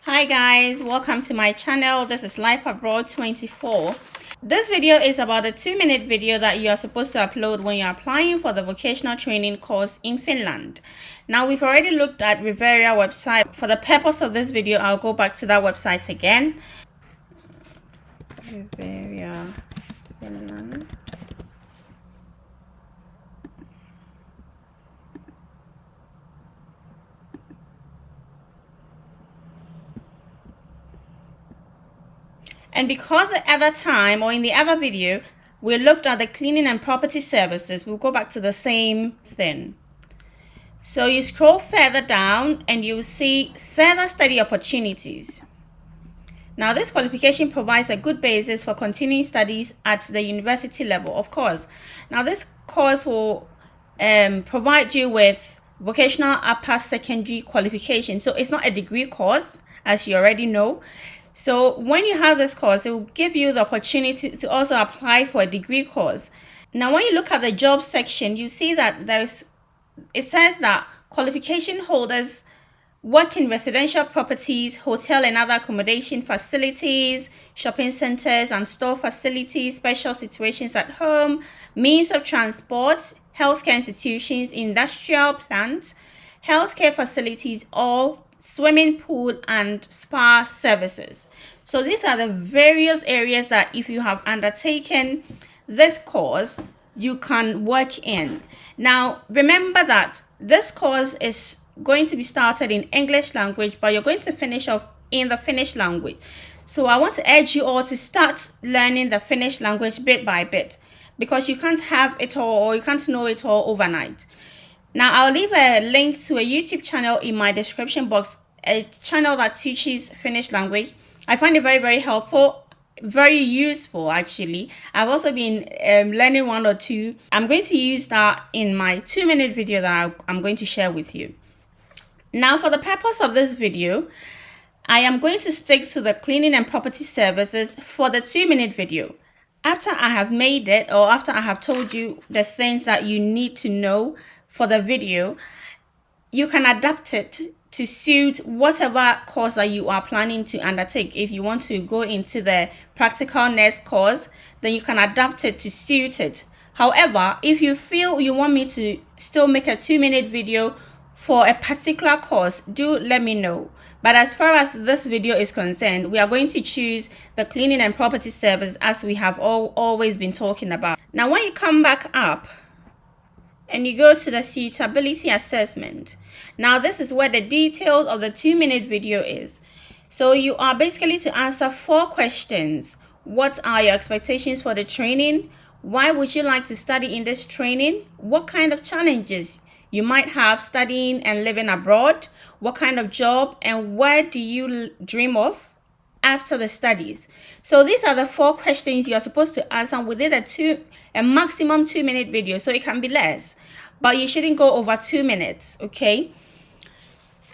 Hi guys, welcome to my channel. This is Life Abroad 24. This video is about a 2-minute video that you are supposed to upload when you're applying for the vocational training course in Finland. Now, we've already looked at Riveria website. For the purpose of this video, I'll go back to that website again. Riveria, Finland. And because the other time or in the other video, we looked at the cleaning and property services, we'll go back to the same thing. So you scroll further down and you will see further study opportunities. Now, this qualification provides a good basis for continuing studies at the university level, of course. Now, this course will provide you with vocational upper secondary qualification. So it's not a degree course, as you already know. So when you have this course, it will give you the opportunity to also apply for a degree course. Now, when you look at the job section, you see that it says that qualification holders work in residential properties, hotel and other accommodation facilities, shopping centers and store facilities, special situations at home, means of transport, healthcare institutions, industrial plants, healthcare facilities, or swimming pool and spa services. So these are the various areas that if you have undertaken this course, you can work in. Now, remember that this course is going to be started in English language, but you're going to finish off in the Finnish language. So I want to urge you all to start learning the Finnish language bit by bit, because you can't have it all or you can't know it all overnight. Now, I'll leave a link to a YouTube channel in my description box, a channel that teaches Finnish language. I find it very, very helpful, very useful actually. I've also been learning one or two. I'm going to use that in my 2-minute video that I'm going to share with you. Now, for the purpose of this video, I am going to stick to the cleaning and property services for the 2-minute video. After I have made it, or after I have told you the things that you need to know for the video, you can adapt it to suit whatever course that you are planning to undertake. If you want to go into the practical nurse course, then you can adapt it to suit it. However, if you feel you want me to still make a 2-minute video for a particular course, do let me know. But as far as this video is concerned, we are going to choose the cleaning and property service as we have always been talking about. Now, when you come back up and you go to the suitability assessment, now this is where the details of the 2-minute video is. So you are basically to answer 4 questions. What are your expectations for the training? Why would you like to study in this training? What kind of challenges you might have studying and living abroad? What kind of job and where do you dream of after the studies? So these are the 4 questions you are supposed to answer within a maximum 2-minute video. So it can be less, but you shouldn't go over 2 minutes, okay?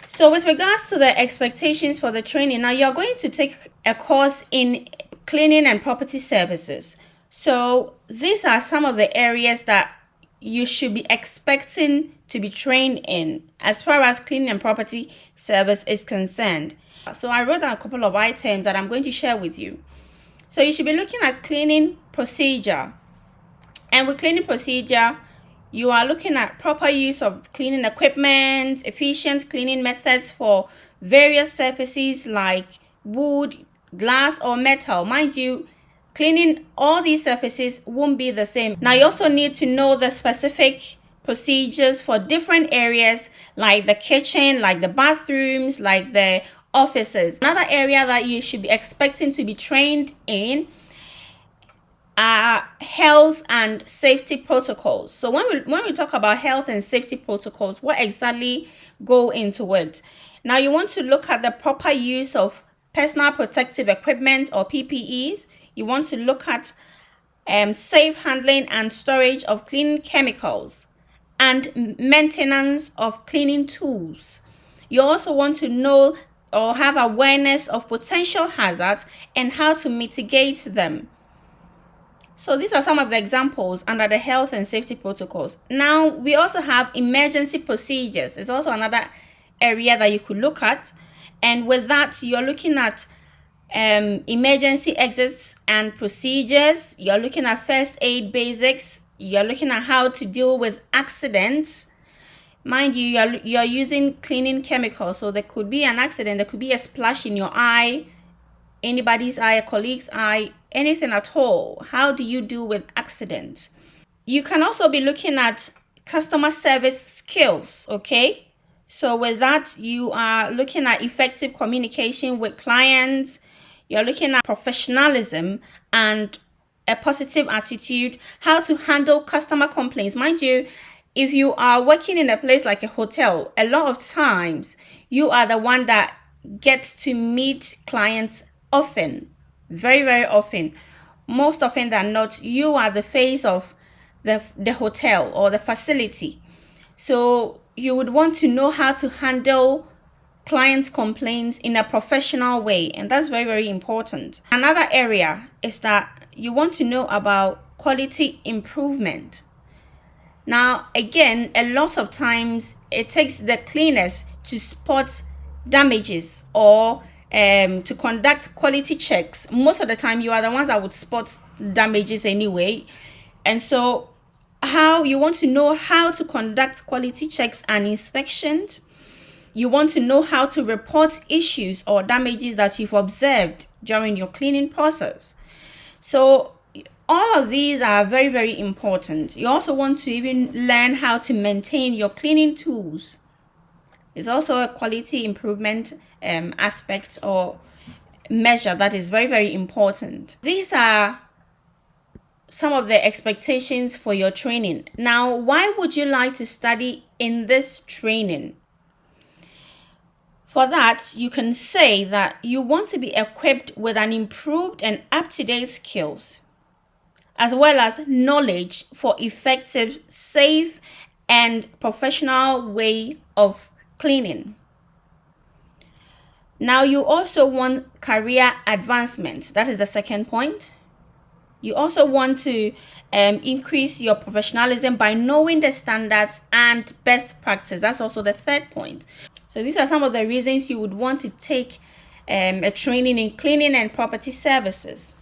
So with regards to the expectations for the training, now you're going to take a course in cleaning and property services. So these are some of the areas that you should be expecting to be trained in as far as cleaning and property service is concerned. So I wrote down a couple of items that I'm going to share with you. So you should be looking at cleaning procedure. And with cleaning procedure, you are looking at proper use of cleaning equipment, efficient cleaning methods for various surfaces like wood, glass, or metal. Mind you, cleaning all these surfaces won't be the same. Now, you also need to know the specific procedures for different areas like the kitchen, like the bathrooms, like the offices. Another area that you should be expecting to be trained in are health and safety protocols. So when we talk about health and safety protocols, what exactly go into it? Now, you want to look at the proper use of personal protective equipment or PPEs. You want to look at safe handling and storage of cleaning chemicals and maintenance of cleaning tools. You also want to know or have awareness of potential hazards and how to mitigate them. So these are some of the examples under the health and safety protocols. Now, we also have emergency procedures. It's also another area that you could look at. And with that, you're looking at emergency exits and procedures. You're looking at first aid basics. You're looking at how to deal with accidents. Mind you, you're using cleaning chemicals, so there could be an accident. There could be a splash in your eye, anybody's eye, a colleague's eye, anything at all. How do you deal with accidents? You can also be looking at customer service skills, okay? So with that, you are looking at effective communication with clients. You're looking at professionalism and a positive attitude, how to handle customer complaints. Mind you, if you are working in a place like a hotel, a lot of times you are the one that gets to meet clients often, very, very often. Most often than not, you are the face of the hotel or the facility. So you would want to know how to handle clients' complaints in a professional way, and that's very, very important. Another area is that you want to know about quality improvement. Now, again, a lot of times it takes the cleaners to spot damages or to conduct quality checks. Most of the time, you are the ones that would spot damages anyway. And so how you want to know how to conduct quality checks and inspections. You want to know how to report issues or damages that you've observed during your cleaning process. So all of these are very, very important. You also want to even learn how to maintain your cleaning tools. It's also a quality improvement aspect or measure that is very, very important. These are some of the expectations for your training. Now, why would you like to study in this training? For that, you can say that you want to be equipped with an improved and up-to-date skills, as well as knowledge for effective, safe, and professional way of cleaning. Now, you also want career advancement. That is the second point. You also want to increase your professionalism by knowing the standards and best practice. That's also the third point. So these are some of the reasons you would want to take a training in cleaning and property services.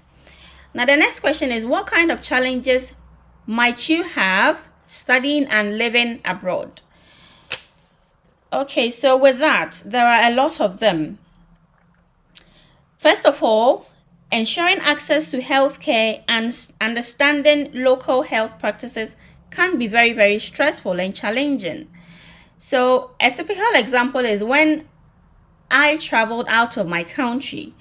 Now, the next question is, what kind of challenges might you have studying and living abroad? Okay, so with that, there are a lot of them. First of all, ensuring access to healthcare and understanding local health practices can be very, very stressful and challenging. So a typical example is when I traveled out of my country.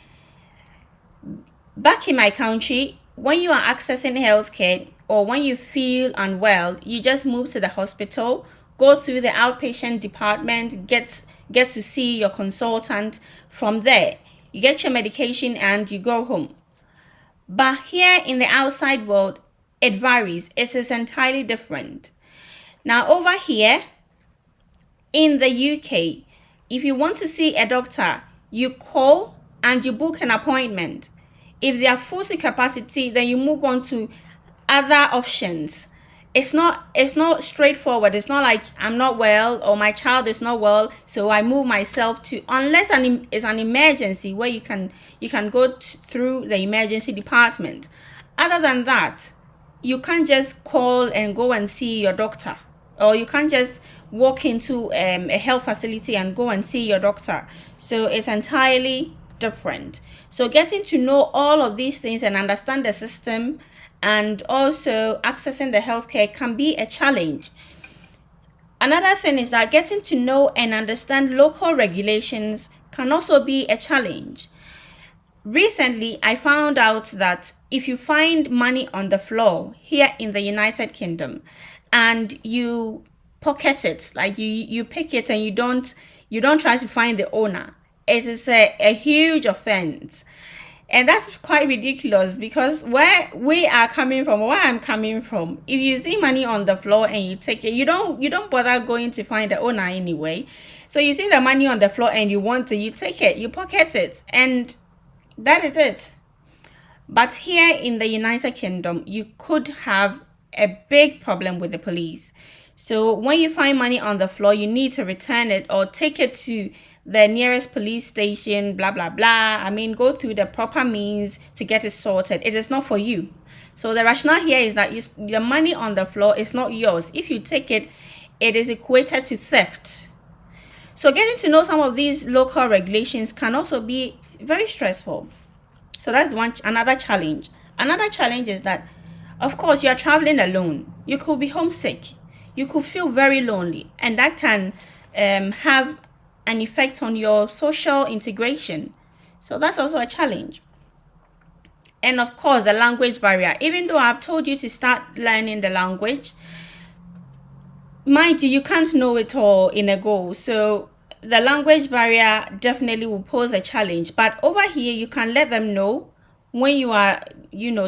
Back in my country, when you are accessing healthcare or when you feel unwell, you just move to the hospital, go through the outpatient department, get to see your consultant. From there, you get your medication and you go home. But here in the outside world, it varies. It is entirely different. Now, over here in the UK, if you want to see a doctor, you call and you book an appointment. If they are full to capacity, then you move on to other options. It's not straightforward. It's not like I'm not well or my child is not well, so I move myself to, unless it's an emergency where you can go through the emergency department. Other than that, you can't just call and go and see your doctor, or you can't just walk into a health facility and go and see your doctor. So it's entirely different. So getting to know all of these things and understand the system and also accessing the healthcare can be a challenge. Another thing is that getting to know and understand local regulations can also be a challenge. Recently, I found out that if you find money on the floor here in the United Kingdom and you pocket it, like you pick it and you don't try to find the owner, it is a huge offense. And that's quite ridiculous, because where I'm coming from, if you see money on the floor and you take it, you don't bother going to find the owner anyway. So you see the money on the floor and you take it, you pocket it, and that is it. But here in the United Kingdom, you could have a big problem with the police. So when you find money on the floor, you need to return it or take it to the nearest police station, blah, blah, blah. I mean, go through the proper means to get it sorted. It is not for you. So the rationale here is that the money on the floor is not yours. If you take it, it is equated to theft. So getting to know some of these local regulations can also be very stressful. So that's another challenge. Another challenge is that, of course, you are traveling alone. You could be homesick. You could feel very lonely, and that can have an effect on your social integration. So that's also a challenge. And of course, the language barrier. Even though I've told you to start learning the language, mind you, you can't know it all in a go. So the language barrier definitely will pose a challenge. But over here, you can let them know when you are,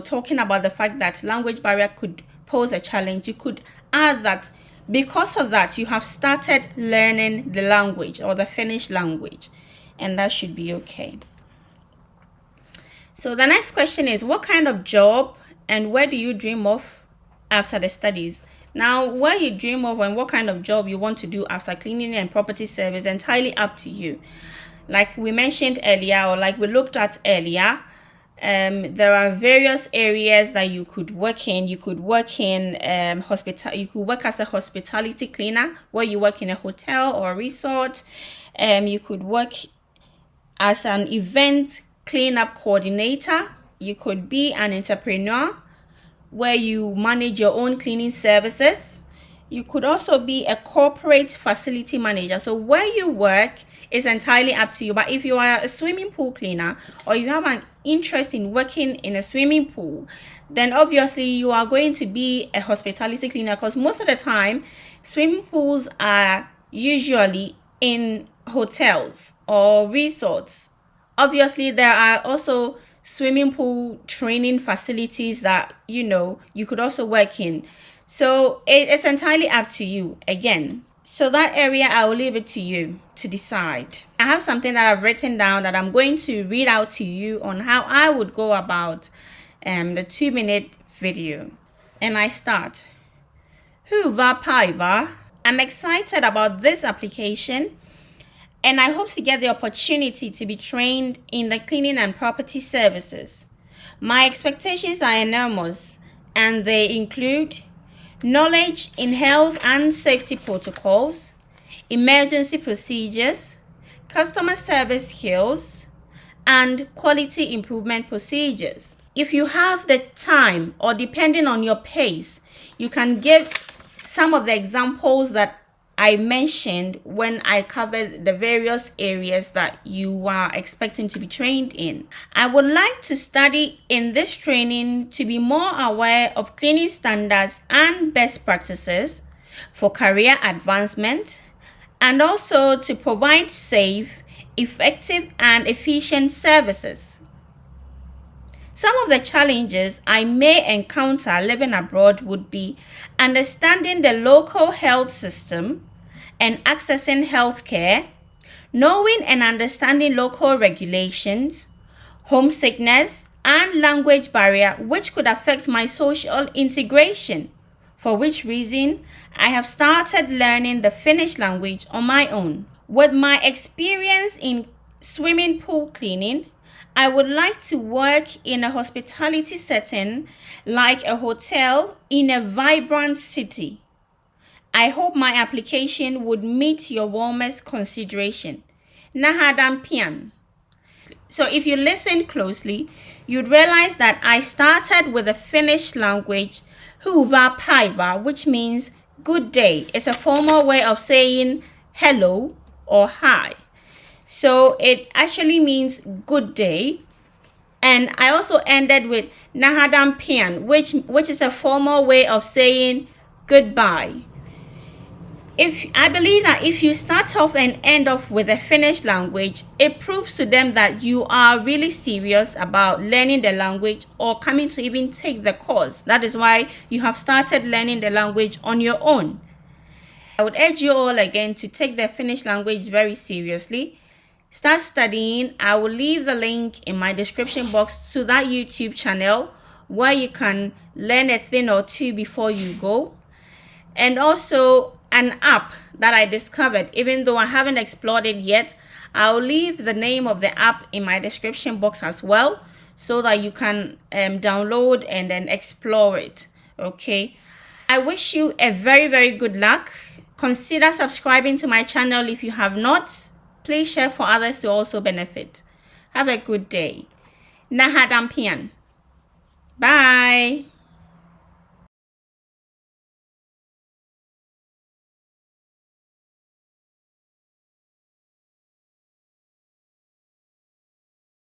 talking about the fact that language barrier could pose a challenge. You could add that because of that, you have started learning the language or the Finnish language, and that should be okay. So the next question is, what kind of job and where do you dream of after the studies? Now, what you dream of and what kind of job you want to do after cleaning and property service is entirely up to you. Like we mentioned earlier, or like we looked at earlier, there are various areas that you could work in. You could work in hospital. You could work as a hospitality cleaner, where you work in a hotel or a resort. You could work as an event cleanup coordinator. You could be an entrepreneur, where you manage your own cleaning services. You could also be a corporate facility manager. So where you work is entirely up to you. But if you are a swimming pool cleaner, or you have an interest in working in a swimming pool, then obviously you are going to be a hospitality cleaner, because most of the time swimming pools are usually in hotels or resorts. Obviously, there are also swimming pool training facilities that, you could also work in. So it's entirely up to you again. So that area, I will leave it to you to decide. I have something that I've written down that I'm going to read out to you on how I would go about the 2-minute video. And I start. Hyvää päivää. I'm excited about this application, and I hope to get the opportunity to be trained in the cleaning and property services. My expectations are enormous, and they include knowledge in health and safety protocols, emergency procedures, customer service skills, and quality improvement procedures. If you have the time, or depending on your pace, you can give some of the examples that I mentioned when I covered the various areas that you are expecting to be trained in. I would like to study in this training to be more aware of cleaning standards and best practices for career advancement, and also to provide safe, effective, and efficient services. Some of the challenges I may encounter living abroad would be understanding the local health system and accessing healthcare, knowing and understanding local regulations, homesickness, and language barrier, which could affect my social integration, for which reason I have started learning the Finnish language on my own. With my experience in swimming pool cleaning, I would like to work in a hospitality setting like a hotel in a vibrant city. I hope my application would meet your warmest consideration. Nahadam Pian. So if you listen closely, you'd realize that I started with the Finnish language, Hyvää päivää, which means good day. It's a formal way of saying hello or hi. So it actually means good day. And I also ended with Nahadam Pian, which is a formal way of saying goodbye. I believe that if you start off and end off with the Finnish language, it proves to them that you are really serious about learning the language or coming to even take the course. That is why you have started learning the language on your own. I would urge you all again to take the Finnish language very seriously. Start studying. I will leave the link in my description box to that YouTube channel where you can learn a thing or two before you go. And also an app that I discovered, even though I haven't explored it yet. I'll leave the name of the app in my description box as well, so that you can download and then explore it. Okay, I wish you a very good luck. Consider subscribing to my channel if you have not. Please share for others to also benefit. Have a good day. Nahadampian. Bye.